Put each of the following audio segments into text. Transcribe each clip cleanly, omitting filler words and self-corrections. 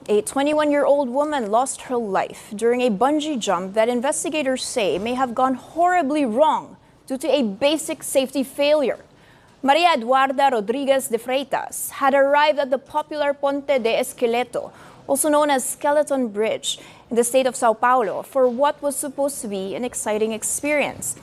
A 21-year-old woman lost her life during a bungee jump that investigators say may have gone horribly wrong due to a basic safety failure. Maria Eduarda Rodrigues de Freitas had arrived at the popular Ponte de Esqueleto, also known as Skeleton Bridge, in the state of Sao Paulo for what was supposed to be an exciting experience.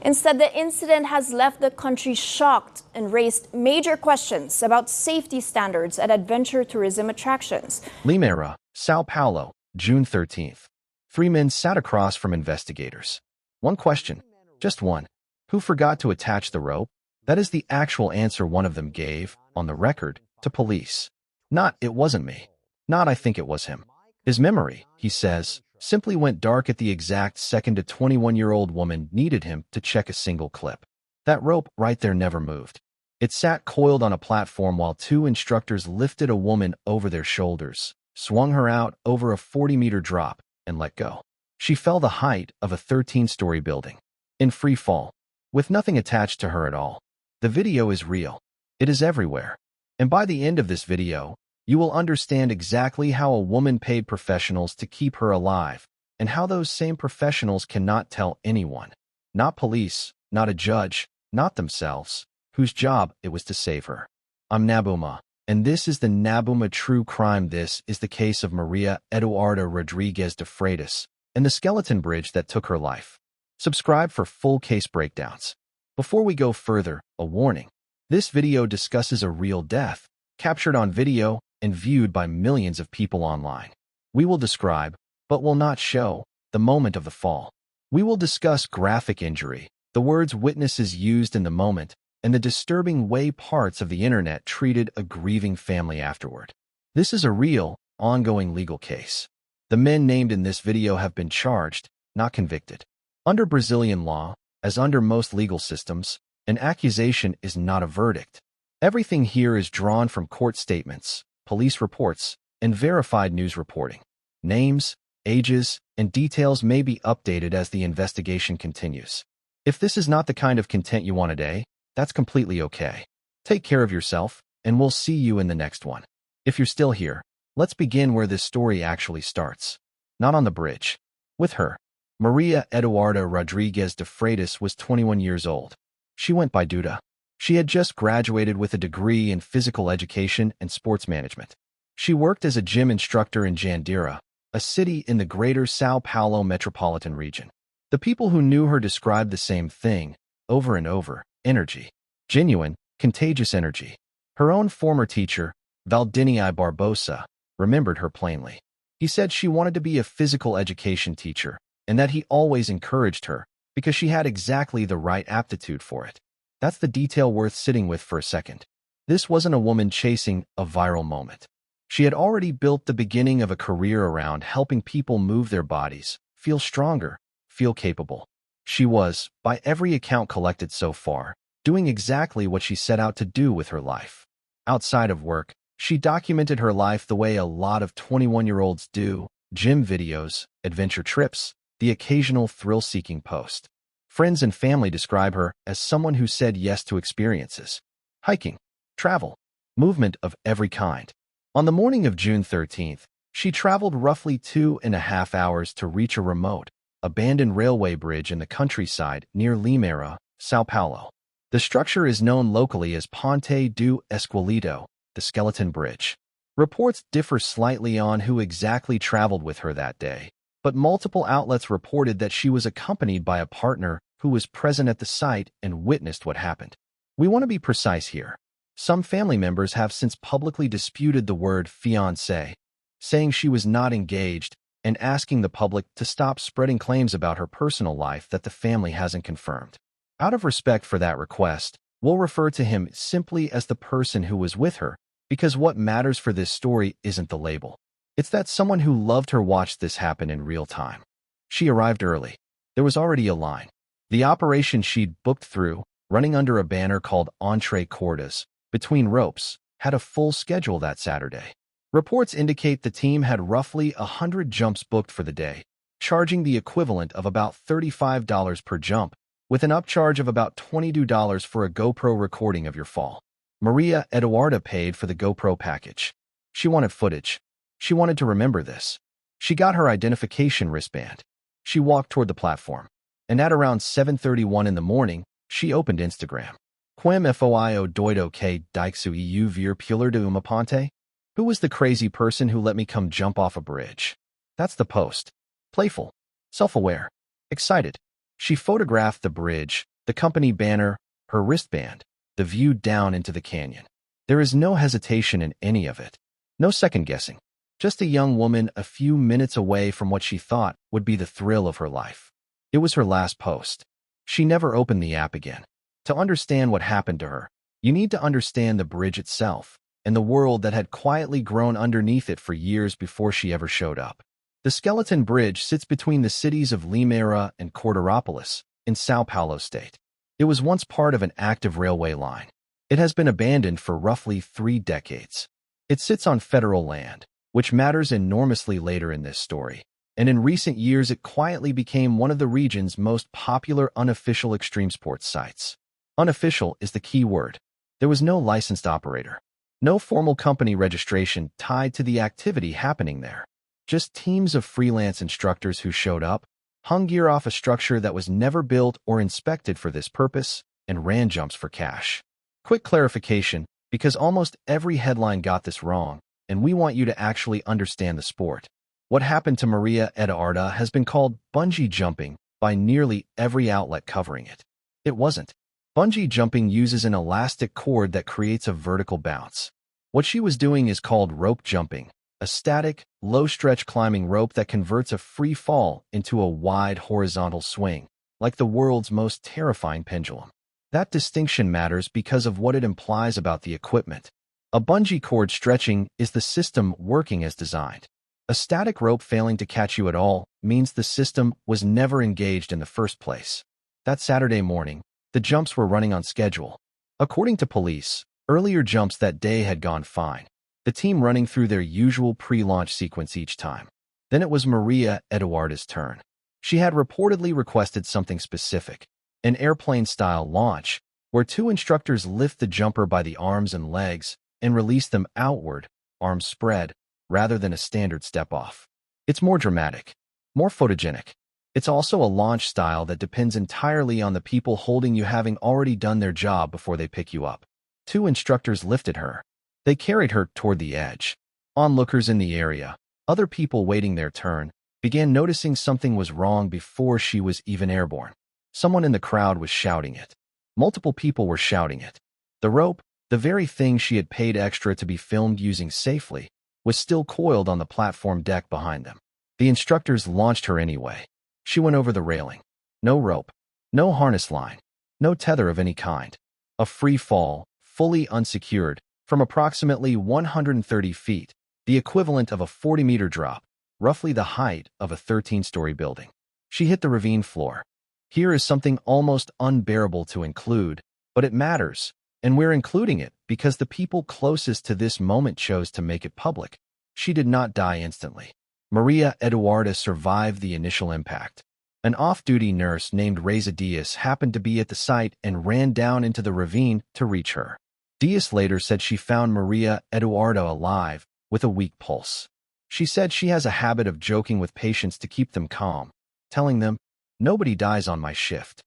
Instead, the incident has left the country shocked and raised major questions about safety standards at adventure tourism attractions. Limeira, Sao Paulo, June 13th. Three men sat across from investigators. One question, just one. Who forgot to attach the rope? That is the actual answer one of them gave, on the record, to police. Not, it wasn't me. Not, I think it was him. His memory, he says, simply went dark at the exact second a 21-year-old woman needed him to check a single clip. That rope right there never moved. It sat coiled on a platform while two instructors lifted a woman over their shoulders, swung her out over a 40-meter drop, and let go. She fell the height of a 13-story building, in free fall, with nothing attached to her at all. The video is real. It is everywhere. And by the end of this video, you will understand exactly how a woman paid professionals to keep her alive, and how those same professionals cannot tell anyone, not police, not a judge, not themselves, whose job it was to save her. I'm Nabuma, and this is the Nabuma True Crime. This is the case of Maria Eduarda Rodrigues de Freitas and the skeleton bridge that took her life. Subscribe for full case breakdowns. Before we go further, a warning. This video discusses a real death, captured on video and viewed by millions of people online. We will describe, but will not show, the moment of the fall. We will discuss graphic injury, the words witnesses used in the moment, and the disturbing way parts of the internet treated a grieving family afterward. This is a real, ongoing legal case. The men named in this video have been charged, not convicted. Under Brazilian law, as under most legal systems, an accusation is not a verdict. Everything here is drawn from court statements, police reports, and verified news reporting. Names, ages, and details may be updated as the investigation continues. If this is not the kind of content you want today, that's completely okay. Take care of yourself, and we'll see you in the next one. If you're still here, let's begin where this story actually starts. Not on the bridge. With her. Maria Eduarda Rodrigues de Freitas was 21 years old. She went by Duda. She had just graduated with a degree in physical education and sports management. She worked as a gym instructor in Jandira, a city in the greater Sao Paulo metropolitan region. The people who knew her described the same thing, over and over: energy. Genuine, contagious energy. Her own former teacher, Valdinei Barbosa, remembered her plainly. He said she wanted to be a physical education teacher, and that he always encouraged her, because she had exactly the right aptitude for it. That's the detail worth sitting with for a second. This wasn't a woman chasing a viral moment. She had already built the beginning of a career around helping people move their bodies, feel stronger, feel capable. She was, by every account collected so far, doing exactly what she set out to do with her life. Outside of work, she documented her life the way a lot of 21-year-olds do: gym videos, adventure trips, the occasional thrill-seeking post. Friends and family describe her as someone who said yes to experiences. Hiking, travel, movement of every kind. On the morning of June 13th, she traveled roughly 2.5 hours to reach a remote, abandoned railway bridge in the countryside near Limeira, Sao Paulo. The structure is known locally as Ponte do Esqueleto, the skeleton bridge. Reports differ slightly on who exactly traveled with her that day, but multiple outlets reported that she was accompanied by a partner who was present at the site and witnessed what happened. We want to be precise here. Some family members have since publicly disputed the word fiancé, saying she was not engaged and asking the public to stop spreading claims about her personal life that the family hasn't confirmed. Out of respect for that request, we'll refer to him simply as the person who was with her, because what matters for this story isn't the label. It's that someone who loved her watched this happen in real time. She arrived early. There was already a line. The operation she'd booked through, running under a banner called Entre Cordas, between ropes, had a full schedule that Saturday. Reports indicate the team had roughly 100 jumps booked for the day, charging the equivalent of about $35 per jump, with an upcharge of about $22 for a GoPro recording of your fall. Maria Eduarda paid for the GoPro package. She wanted footage. She wanted to remember this. She got her identification wristband. She walked toward the platform. And at around 7:31 in the morning, she opened Instagram. Quem foi o doido que disse eu vir pular de uma ponte? Who was the crazy person who let me come jump off a bridge? That's the post. Playful, self-aware, excited. She photographed the bridge, the company banner, her wristband, the view down into the canyon. There is no hesitation in any of it. No second-guessing. Just a young woman a few minutes away from what she thought would be the thrill of her life. It was her last post. She never opened the app again. To understand what happened to her, you need to understand the bridge itself and the world that had quietly grown underneath it for years before she ever showed up. The skeleton bridge sits between the cities of Limeira and Cordorópolis in São Paulo state. It was once part of an active railway line. It has been abandoned for roughly 3 decades. It sits on federal land, which matters enormously later in this story. And in recent years it quietly became one of the region's most popular unofficial extreme sports sites. Unofficial is the key word. There was no licensed operator. No formal company registration tied to the activity happening there. Just teams of freelance instructors who showed up, hung gear off a structure that was never built or inspected for this purpose, and ran jumps for cash. Quick clarification, because almost every headline got this wrong, and we want you to actually understand the sport. What happened to Maria Eduarda has been called bungee jumping by nearly every outlet covering it. It wasn't. Bungee jumping uses an elastic cord that creates a vertical bounce. What she was doing is called rope jumping, a static, low-stretch climbing rope that converts a free fall into a wide horizontal swing, like the world's most terrifying pendulum. That distinction matters because of what it implies about the equipment. A bungee cord stretching is the system working as designed. A static rope failing to catch you at all means the system was never engaged in the first place. That Saturday morning, the jumps were running on schedule. According to police, earlier jumps that day had gone fine, the team running through their usual pre-launch sequence each time. Then it was Maria Eduarda's turn. She had reportedly requested something specific, an airplane-style launch, where 2 instructors lift the jumper by the arms and legs and release them outward, arms spread, rather than a standard step-off. It's more dramatic, more photogenic. It's also a launch style that depends entirely on the people holding you having already done their job before they pick you up. 2 instructors lifted her. They carried her toward the edge. Onlookers in the area, other people waiting their turn, began noticing something was wrong before she was even airborne. Someone in the crowd was shouting it. Multiple people were shouting it. The rope, the very thing she had paid extra to be filmed using safely, was still coiled on the platform deck behind them. The instructors launched her anyway. She went over the railing. No rope, no harness line, no tether of any kind. A free fall, fully unsecured, from approximately 130 feet, the equivalent of a 40-meter drop, roughly the height of a 13-story building. She hit the ravine floor. Here is something almost unbearable to include, but it matters, and we're including it because the people closest to this moment chose to make it public. She did not die instantly. Maria Eduarda survived the initial impact. An off-duty nurse named Reza Diaz happened to be at the site and ran down into the ravine to reach her. Diaz later said she found Maria Eduarda alive, with a weak pulse. She said she has a habit of joking with patients to keep them calm, telling them, "Nobody dies on my shift."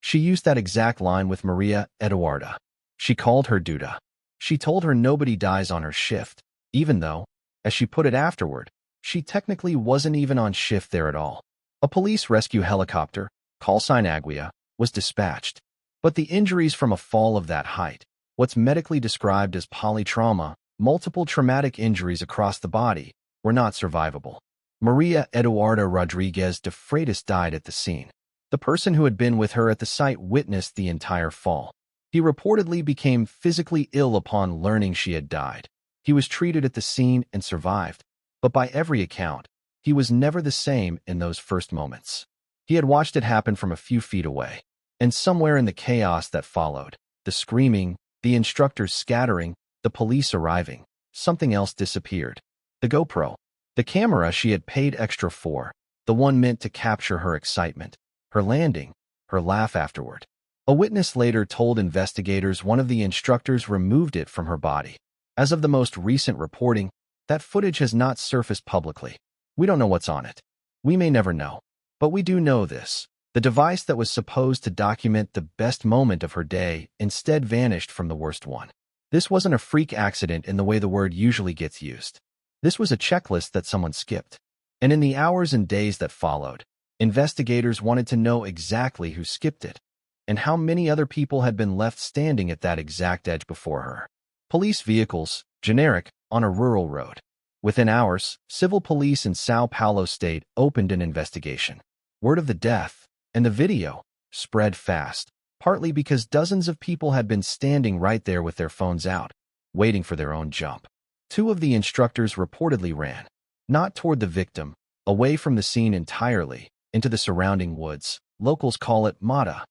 She used that exact line with Maria Eduarda. She called her Duda. She told her nobody dies on her shift, even though, as she put it afterward, she technically wasn't even on shift there at all. A police rescue helicopter, call sign Aguia, was dispatched. But the injuries from a fall of that height, what's medically described as polytrauma, multiple traumatic injuries across the body, were not survivable. Maria Eduarda Rodrigues de Freitas died at the scene. The person who had been with her at the site witnessed the entire fall. He reportedly became physically ill upon learning she had died. He was treated at the scene and survived. But by every account, he was never the same in those first moments. He had watched it happen from a few feet away. And somewhere in the chaos that followed, the screaming, the instructors scattering, the police arriving, something else disappeared. The GoPro. The camera she had paid extra for, the one meant to capture her excitement, her landing, her laugh afterward. A witness later told investigators one of the instructors removed it from her body. As of the most recent reporting, That footage has not surfaced publicly. We don't know what's on it. We may never know. But we do know this. The device that was supposed to document the best moment of her day instead vanished from the worst one. This wasn't a freak accident in the way the word usually gets used. This was a checklist that someone skipped. And in the hours and days that followed, investigators wanted to know exactly who skipped it and how many other people had been left standing at that exact edge before her. Police vehicles, generic, on a rural road. Within hours, civil police in São Paulo state opened an investigation. Word of the death and the video spread fast, partly because dozens of people had been standing right there with their phones out, waiting for their own jump. Two of the instructors reportedly ran, not toward the victim, away from the scene entirely, into the surrounding woods. Locals call it mata.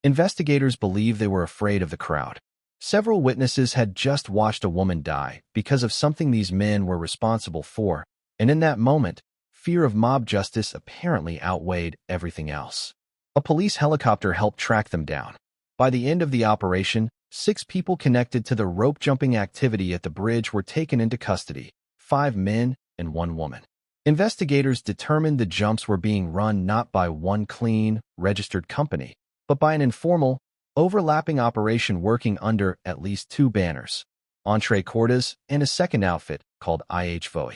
Investigators believe they were afraid of the crowd. Several witnesses had just watched a woman die because of something these men were responsible for, and in that moment, fear of mob justice apparently outweighed everything else. A police helicopter helped track them down. By the end of the operation, 6 people connected to the rope-jumping activity at the bridge were taken into custody, 5 men and 1 woman. Investigators determined the jumps were being run not by one clean, registered company, but by an informal, overlapping operation working under at least 2 banners, Entre Cordas and a second outfit called IH-Voe.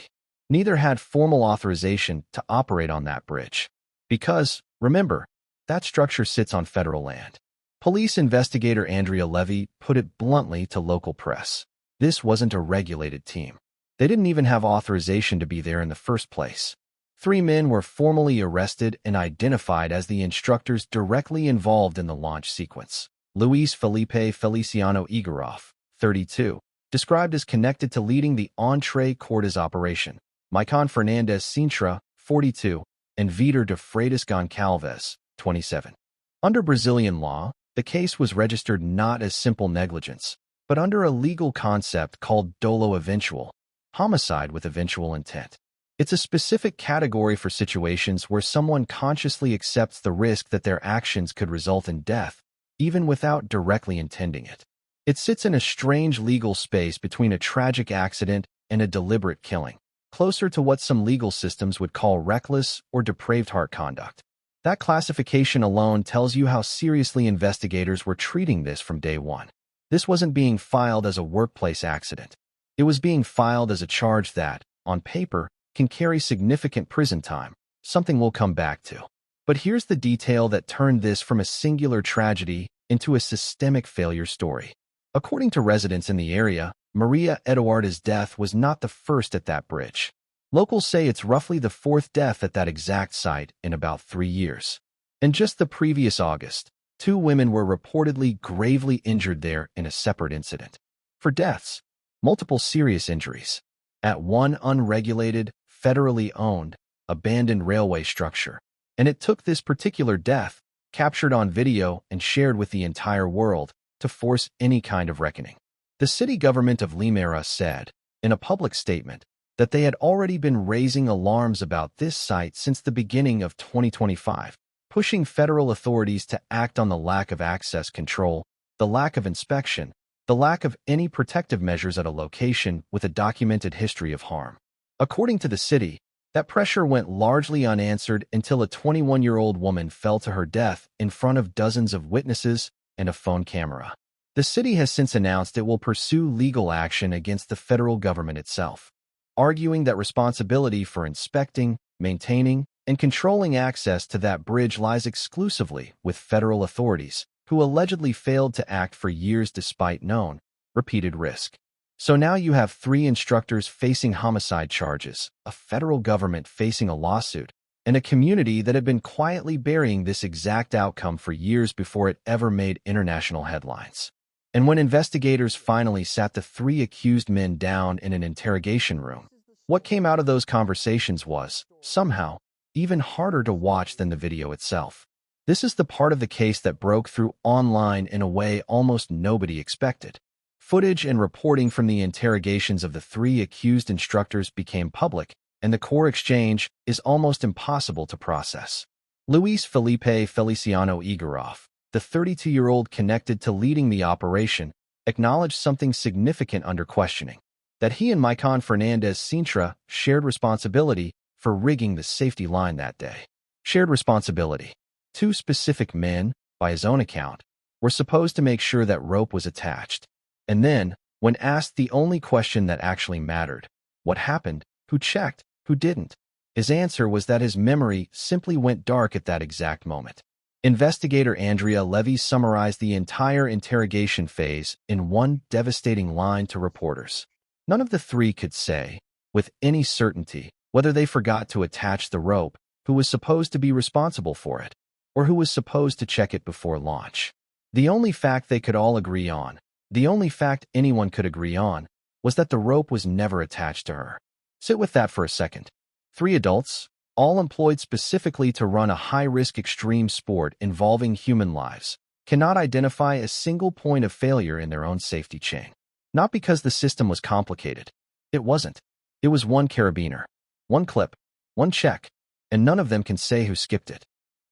Neither had formal authorization to operate on that bridge. Because, remember, that structure sits on federal land. Police investigator Andrea Levy put it bluntly to local press. This wasn't a regulated team. They didn't even have authorization to be there in the first place. 3 men were formally arrested and identified as the instructors directly involved in the launch sequence. Luis Felipe Feliciano Igoroff, 32, described as connected to leading the Entre Cordas operation. Maicon Fernandez Sintra, 42, and Vitor de Freitas Goncalves, 27. Under Brazilian law, the case was registered not as simple negligence, but under a legal concept called dolo eventual, homicide with eventual intent. It's a specific category for situations where someone consciously accepts the risk that their actions could result in death, even without directly intending it. It sits in a strange legal space between a tragic accident and a deliberate killing, closer to what some legal systems would call reckless or depraved heart conduct. That classification alone tells you how seriously investigators were treating this from day one. This wasn't being filed as a workplace accident. It was being filed as a charge that, on paper, can carry significant prison time, something we'll come back to. But here's the detail that turned this from a singular tragedy into a systemic failure story. According to residents in the area, Maria Eduarda's death was not the first at that bridge. Locals say it's roughly the 4th death at that exact site in about 3 years. In just the previous August, 2 women were reportedly gravely injured there in a separate incident. For deaths, multiple serious injuries at one unregulated, federally owned, abandoned railway structure. And it took this particular death, captured on video and shared with the entire world, to force any kind of reckoning. The city government of Limeira said, in a public statement, that they had already been raising alarms about this site since the beginning of 2025, pushing federal authorities to act on the lack of access control, the lack of inspection, the lack of any protective measures at a location with a documented history of harm. According to the city, that pressure went largely unanswered until a 21-year-old woman fell to her death in front of dozens of witnesses and a phone camera. The city has since announced it will pursue legal action against the federal government itself, arguing that responsibility for inspecting, maintaining, and controlling access to that bridge lies exclusively with federal authorities, who allegedly failed to act for years despite known, repeated risk. So now you have 3 instructors facing homicide charges, a federal government facing a lawsuit, and a community that had been quietly burying this exact outcome for years before it ever made international headlines. And when investigators finally sat the 3 accused men down in an interrogation room, what came out of those conversations was, somehow, even harder to watch than the video itself. This is the part of the case that broke through online in a way almost nobody expected. Footage and reporting from the interrogations of the 3 accused instructors became public, and the core exchange is almost impossible to process. Luis Felipe Feliciano Igoroff, the 32-year-old connected to leading the operation, acknowledged something significant under questioning. that he and Maicon Fernandez Sintra shared responsibility for rigging the safety line that day. Shared responsibility. Two specific men, by his own account, were supposed to make sure that rope was attached. And then, when asked the only question that actually mattered, what happened, who checked, who didn't, his answer was that his memory simply went dark at that exact moment. Investigator Andrea Levy summarized the entire interrogation phase in one devastating line to reporters. None of the three could say, with any certainty, whether they forgot to attach the rope, who was supposed to be responsible for it, or who was supposed to check it before launch. The only fact they could all agree on, the only fact anyone could agree on, was that the rope was never attached to her. Sit with that for a second. 3 adults, all employed specifically to run a high-risk extreme sport involving human lives, cannot identify a single point of failure in their own safety chain. Not because the system was complicated. It wasn't. It was one carabiner, one clip, one check, and none of them can say who skipped it.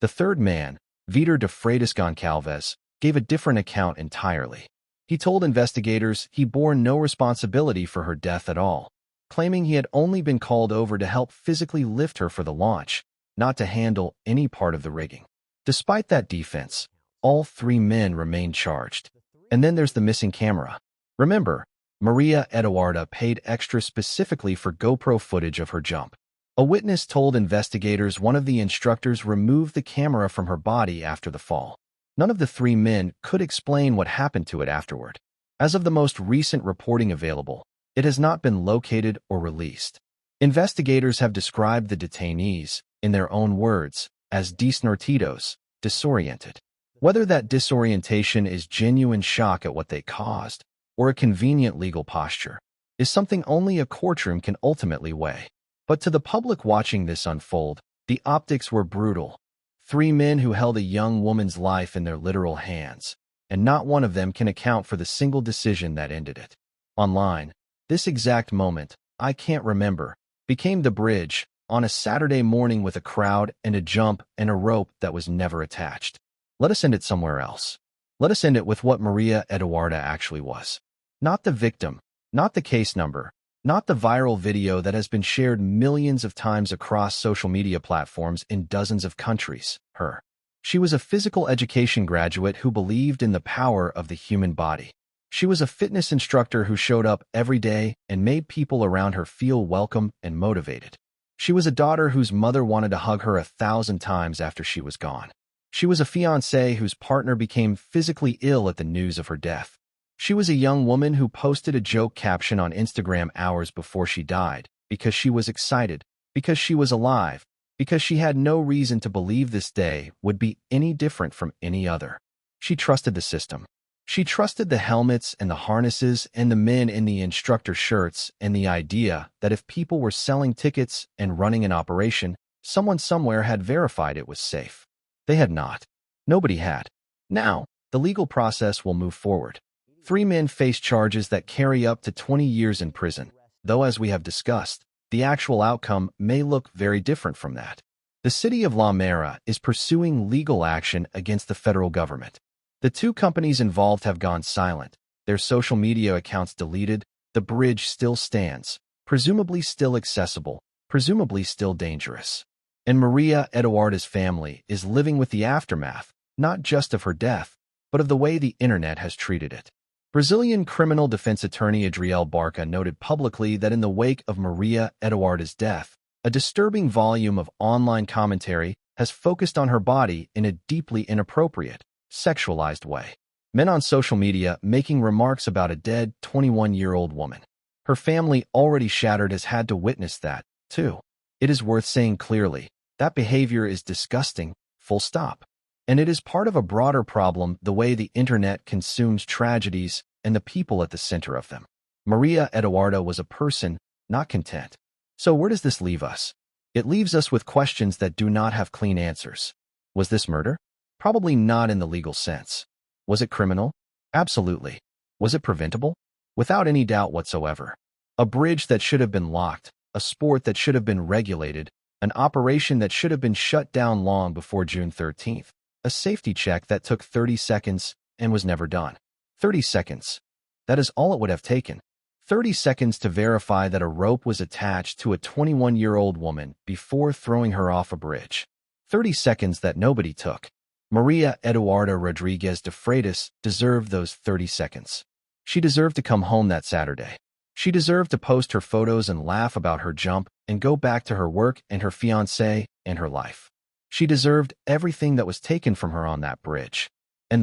The third man, Vitor de Freitas Goncalves, gave a different account entirely. He told investigators he bore no responsibility for her death at all, claiming he had only been called over to help physically lift her for the launch, not to handle any part of the rigging. Despite that defense, all 3 men remained charged. And then there's the missing camera. Remember, Maria Eduarda paid extra specifically for GoPro footage of her jump. A witness told investigators one of the instructors removed the camera from her body after the fall. None of the 3 men could explain what happened to it afterward. As of the most recent reporting available, it has not been located or released. Investigators have described the detainees, in their own words, as desnortidos, disoriented. Whether that disorientation is genuine shock at what they caused, or a convenient legal posture, is something only a courtroom can ultimately weigh. But to the public watching this unfold, the optics were brutal. 3 men who held a young woman's life in their literal hands, and not one of them can account for the single decision that ended it. Online, this exact moment, I can't remember, became the bridge on a Saturday morning with a crowd and a jump and a rope that was never attached. Let us end it somewhere else. Let us end it with what Maria Eduarda actually was. Not the victim, not the case number, not the viral video that has been shared millions of times across social media platforms in dozens of countries. Her. She was a physical education graduate who believed in the power of the human body. She was a fitness instructor who showed up every day and made people around her feel welcome and motivated. She was a daughter whose mother wanted to hug her 1,000 times after she was gone. She was a fiancée whose partner became physically ill at the news of her death. She was a young woman who posted a joke caption on Instagram hours before she died, because she was excited, because she was alive, because she had no reason to believe this day would be any different from any other. She trusted the system. She trusted the helmets and the harnesses and the men in the instructor shirts and the idea that if people were selling tickets and running an operation, someone somewhere had verified it was safe. They had not. Nobody had. Now, the legal process will move forward. 3 men face charges that carry up to 20 years in prison, though as we have discussed, the actual outcome may look very different from that. The city of La Mera is pursuing legal action against the federal government. The 2 companies involved have gone silent, their social media accounts deleted, the bridge still stands, presumably still accessible, presumably still dangerous. And Maria Eduarda's family is living with the aftermath, not just of her death, but of the way the internet has treated it. Brazilian criminal defense attorney Adriel Barca noted publicly that in the wake of Maria Eduarda's death, a disturbing volume of online commentary has focused on her body in a deeply inappropriate, sexualized way. Men on social media making remarks about a dead 21-year-old woman. Her family, already shattered, has had to witness that, too. It is worth saying clearly, that behavior is disgusting, full stop. And it is part of a broader problem, the way the internet consumes tragedies and the people at the center of them. Maria Eduarda was a person, not content. So where does this leave us? It leaves us with questions that do not have clean answers. Was this murder? Probably not in the legal sense. Was it criminal? Absolutely. Was it preventable? Without any doubt whatsoever. A bridge that should have been locked, a sport that should have been regulated, an operation that should have been shut down long before June 13th. A safety check that took 30 seconds and was never done. 30 seconds. That is all it would have taken. 30 seconds to verify that a rope was attached to a 21-year-old woman before throwing her off a bridge. 30 seconds that nobody took. Maria Eduarda Rodrigues de Freitas deserved those 30 seconds. She deserved to come home that Saturday. She deserved to post her photos and laugh about her jump and go back to her work and her fiancé and her life. She deserved everything that was taken from her on that bridge. And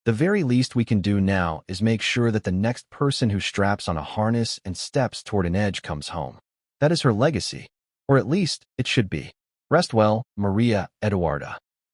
the very least we can do now is make sure that the next person who straps on a harness and steps toward an edge comes home. That is her legacy, or at least it should be. Rest well, Maria Eduarda.